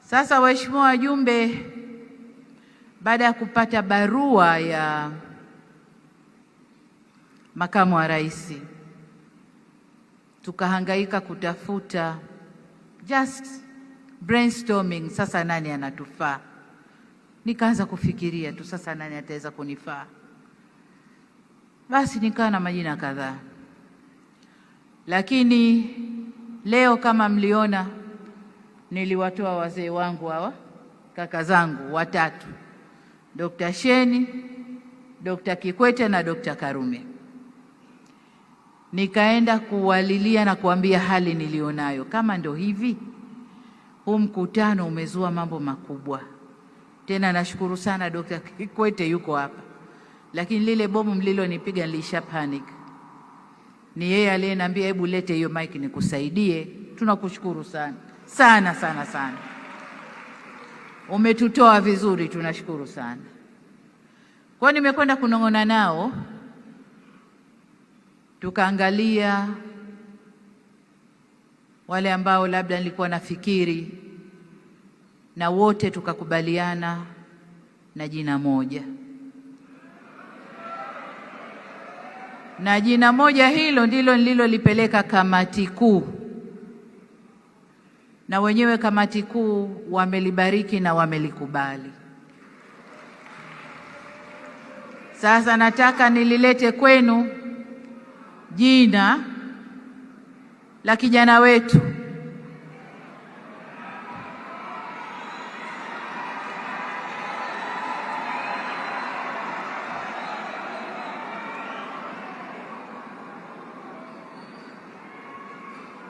Sasa waheshimiwa wajumbe, baada ya kupata barua ya makamu wa rais, tukahangaika kutafuta, just brainstorming, sasa nani anatufaa. Nikaanza kufikiria tu, sasa nani ataweza kunifaa. Basi nikawa na majina kadhaa, lakini leo kama mliona, niliwatoa wazee wangu hawa, kaka zangu watatu, Dr. Sheni, Dr. Kikwete na Dr. Karume. Nikaenda kuwalilia na kuambia hali nilionayo. Kama ndo hivi, huu mkutano umezua mambo makubwa. Tena nashukuru sana Dr. Kikwete yuko hapa, lakini lile bomu mlilonipiga nilisha panic. Ni yeye aliyeniambia hebu lete hiyo mic nikusaidie. Tunakushukuru sana sana sana sana, umetutoa vizuri, tunashukuru sana. Kwa nimekwenda kunong'ona nao, tukaangalia wale ambao labda nilikuwa nafikiri, na wote tukakubaliana na jina moja, na jina moja hilo ndilo nililolipeleka kamati kuu, na wenyewe kamati kuu wamelibariki na wamelikubali. Sasa nataka nililete kwenu jina la kijana wetu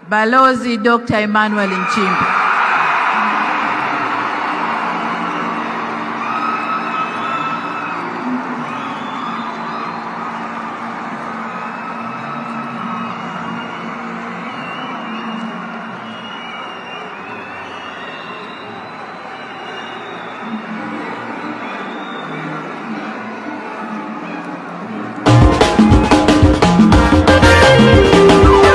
Balozi Dr. Emmanuel Nchimbi.